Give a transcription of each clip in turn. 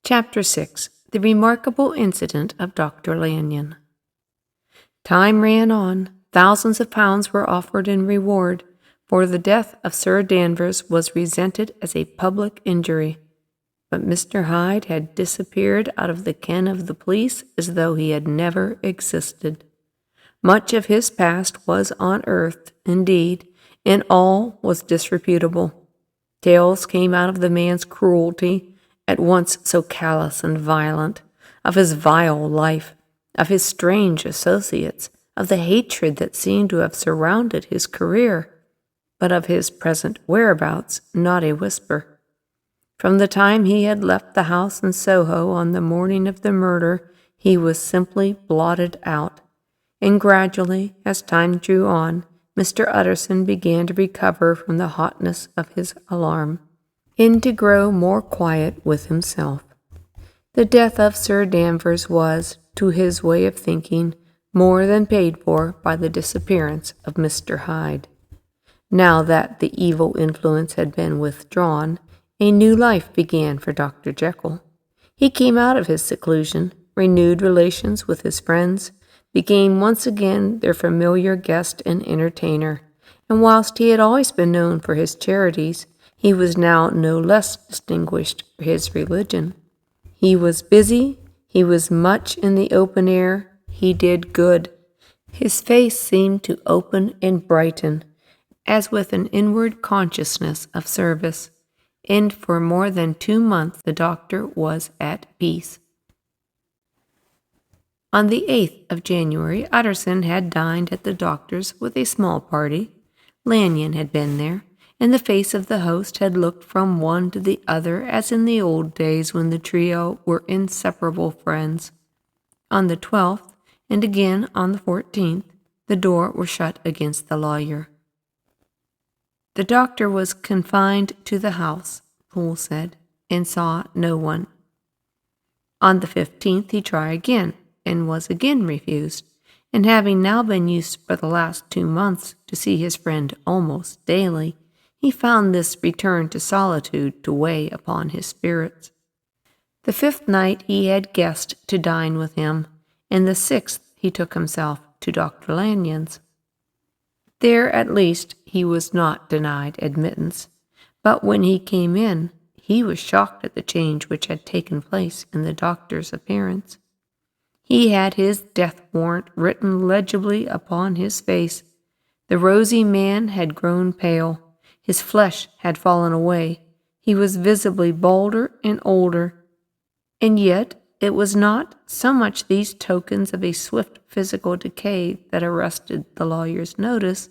Chapter 6. The Remarkable Incident of Dr. Lanyon. Time ran on. Thousands of pounds were offered in reward, for the death of Sir Danvers was resented as a public injury. But Mr. Hyde had disappeared out of the ken of the police as though he had never existed. Much of his past was unearthed, indeed, and all was disreputable. Tales came out of the man's cruelty, at once so callous and violent, of his vile life, of his strange associates, of the hatred that seemed to have surrounded his career, but of his present whereabouts not a whisper. From the time he had left the house in Soho on the morning of the murder, he was simply blotted out, and gradually, as time drew on, Mr. Utterson began to recover from the hotness of his alarm, and to grow more quiet with himself. The death of Sir Danvers was, to his way of thinking, more than paid for by the disappearance of Mr. Hyde. Now that the evil influence had been withdrawn, a new life began for Dr. Jekyll. He came out of his seclusion, renewed relations with his friends, became once again their familiar guest and entertainer, and whilst he had always been known for his charities, he was now no less distinguished for his religion. He was busy, he was much in the open air, he did good. His face seemed to open and brighten, as with an inward consciousness of service, and for more than 2 months the doctor was at peace. On the 8th of January, Utterson had dined at the doctor's with a small party. Lanyon had been there, and the face of the host had looked from one to the other as in the old days when the trio were inseparable friends. On the 12th, and again on the 14th, the door was shut against the lawyer. The doctor was confined to the house, Poole said, and saw no one. On the 15th he tried again, and was again refused, and having now been used for the last 2 months to see his friend almost daily, he found this return to solitude to weigh upon his spirits. The 5th night he had guessed to dine with him, and the 6th he took himself to Dr. Lanyon's. There, at least, he was not denied admittance, but when he came in, he was shocked at the change which had taken place in the doctor's appearance. He had his death warrant written legibly upon his face. The rosy man had grown pale. His flesh had fallen away. He was visibly balder and older. And yet it was not so much these tokens of a swift physical decay that arrested the lawyer's notice,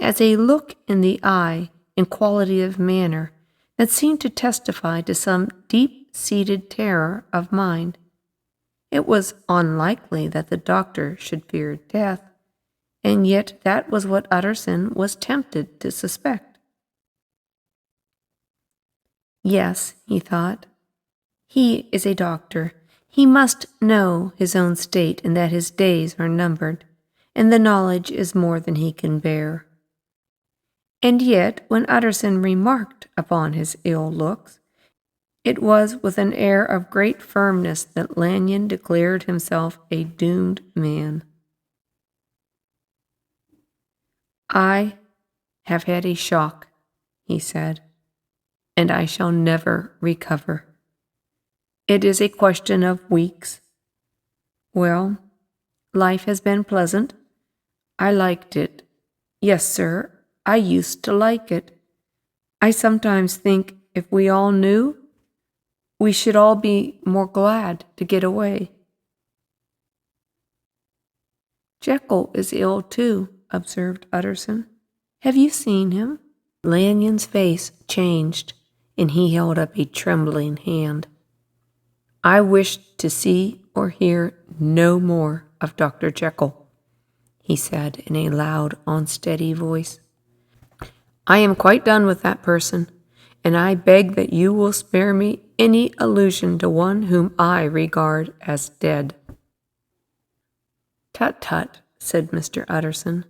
as a look in the eye and quality of manner that seemed to testify to some deep-seated terror of mind. It was unlikely that the doctor should fear death, and yet that was what Utterson was tempted to suspect. Yes, he thought, he is a doctor. He must know his own state and that his days are numbered, and the knowledge is more than he can bear. And yet, when Utterson remarked upon his ill looks, it was with an air of great firmness that Lanyon declared himself a doomed man. "I have had a shock," he said, "and I shall never recover. It is a question of weeks. Well, life has been pleasant. I liked it. Yes, sir, I used to like it. I sometimes think if we all knew, we should all be more glad to get away." "Jekyll is ill too," observed Utterson. "Have you seen him?" Lanyon's face changed, and he held up a trembling hand. "I wish to see or hear no more of Dr. Jekyll," he said in a loud, unsteady voice. "I am quite done with that person, and I beg that you will spare me any allusion to one whom I regard as dead." "Tut, tut," said Mr. Utterson,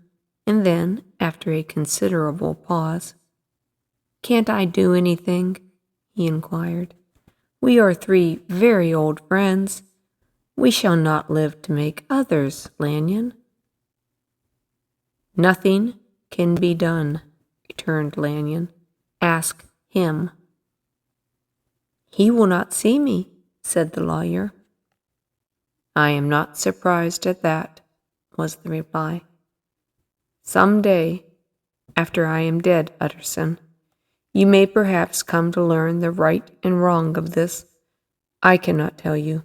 and then, after a considerable pause, "Can't I do anything?" he inquired. We are 3 very old friends. We shall not live to make others, Lanyon." "Nothing can be done," returned Lanyon. "Ask him." "He will not see me," said the lawyer. "I am not surprised at that," was the reply. "Some day, after I am dead, Utterson, you may perhaps come to learn the right and wrong of this. I cannot tell you.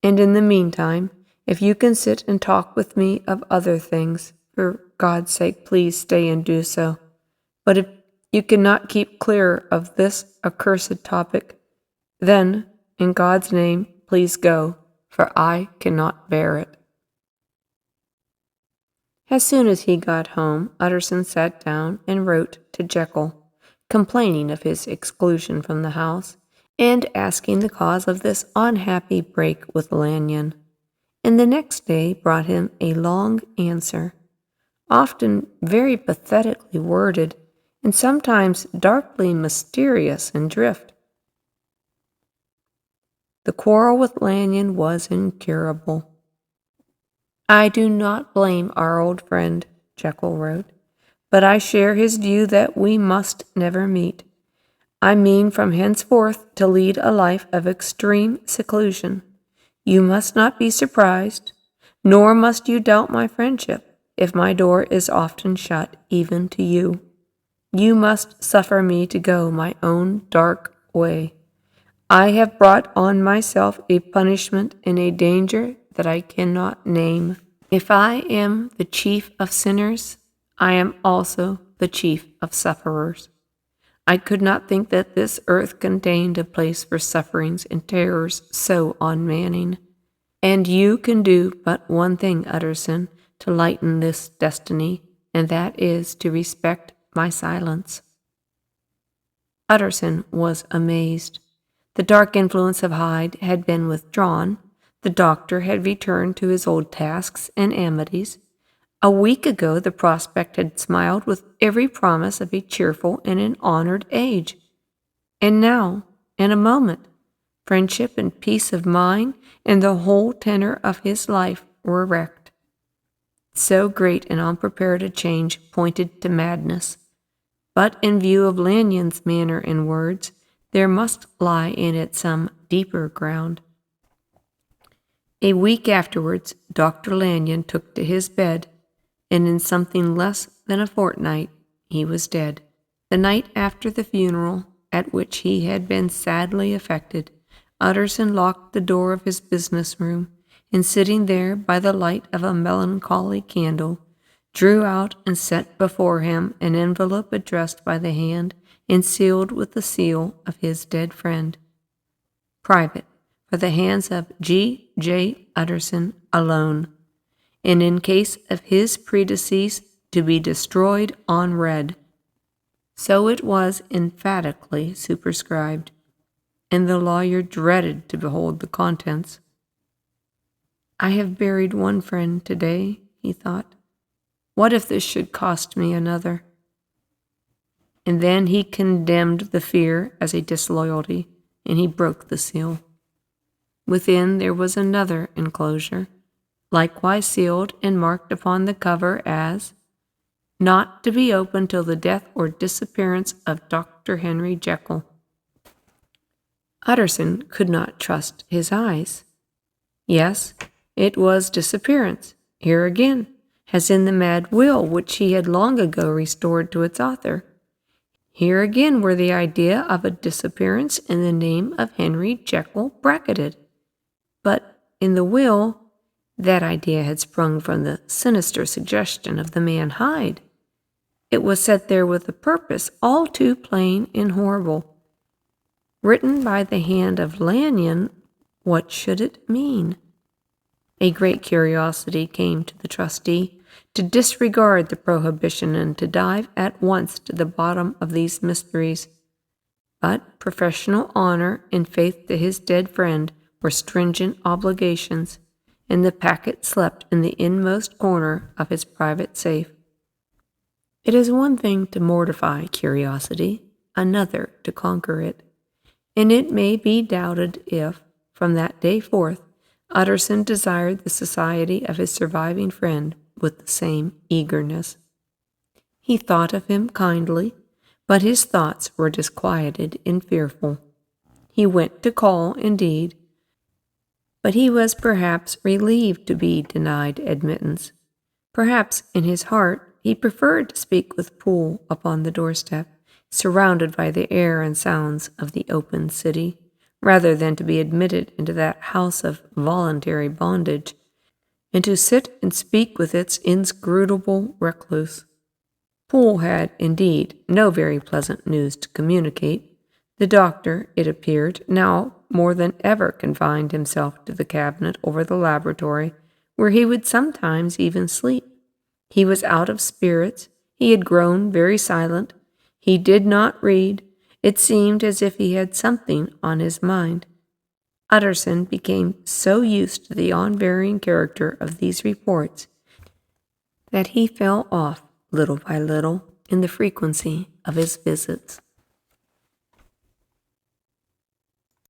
And in the meantime, if you can sit and talk with me of other things, for God's sake, please stay and do so. But if you cannot keep clear of this accursed topic, then, in God's name, please go, for I cannot bear it." As soon as he got home, Utterson sat down and wrote to Jekyll, complaining of his exclusion from the house, and asking the cause of this unhappy break with Lanyon, and the next day brought him a long answer, often very pathetically worded, and sometimes darkly mysterious in drift. The quarrel with Lanyon was incurable. "I do not blame our old friend," Jekyll wrote, "but I share his view that we must never meet. I mean from henceforth to lead a life of extreme seclusion. You must not be surprised, nor must you doubt my friendship, if my door is often shut even to you. You must suffer me to go my own dark way. I have brought on myself a punishment and a danger that I cannot name. If I am the chief of sinners, I am also the chief of sufferers. I could not think that this earth contained a place for sufferings and terrors so unmanning. And you can do but one thing, Utterson, to lighten this destiny, and that is to respect my silence." Utterson was amazed. The dark influence of Hyde had been withdrawn. The doctor had returned to his old tasks and amities. A week ago the prospect had smiled with every promise of a cheerful and an honored age. And now, in a moment, friendship and peace of mind and the whole tenor of his life were wrecked. So great and unprepared a change pointed to madness. But in view of Lanyon's manner and words, there must lie in it some deeper ground. A week afterwards, Dr. Lanyon took to his bed, and in something less than a fortnight he was dead. The night after the funeral, at which he had been sadly affected, Utterson locked the door of his business room, and sitting there by the light of a melancholy candle, drew out and set before him an envelope addressed by the hand and sealed with the seal of his dead friend. "Private, for the hands of G. J. Utterson alone, and in case of his predecease to be destroyed unread." So it was emphatically superscribed, and the lawyer dreaded to behold the contents. "I have buried one friend today," he thought. "What if this should cost me another?" And then he condemned the fear as a disloyalty, and he broke the seal. Within there was another enclosure, likewise sealed and marked upon the cover as, "Not to be opened till the death or disappearance of Dr. Henry Jekyll." Utterson could not trust his eyes. Yes, it was disappearance, here again, as in the mad will which he had long ago restored to its author. Here again were the idea of a disappearance and the name of Henry Jekyll bracketed. But in the will, that idea had sprung from the sinister suggestion of the man Hyde. It was set there with a purpose all too plain and horrible. Written by the hand of Lanyon, what should it mean? A great curiosity came to the trustee to disregard the prohibition and to dive at once to the bottom of these mysteries. But professional honor and faith to his dead friend were stringent obligations, and the packet slept in the inmost corner of his private safe. It is one thing to mortify curiosity, another to conquer it. and it may be doubted if, from that day forth, Utterson desired the society of his surviving friend with the same eagerness. He thought of him kindly, but his thoughts were disquieted and fearful. He went to call, indeed, but he was perhaps relieved to be denied admittance. Perhaps in his heart he preferred to speak with Poole upon the doorstep, surrounded by the air and sounds of the open city, rather than to be admitted into that house of voluntary bondage, and to sit and speak with its inscrutable recluse. Poole had, indeed, no very pleasant news to communicate. The doctor, it appeared, now more than ever confined himself to the cabinet over the laboratory, where he would sometimes even sleep. He was out of spirits. He had grown very silent. He did not read. It seemed as if he had something on his mind. Utterson became so used to the unvarying character of these reports that he fell off, little by little, in the frequency of his visits.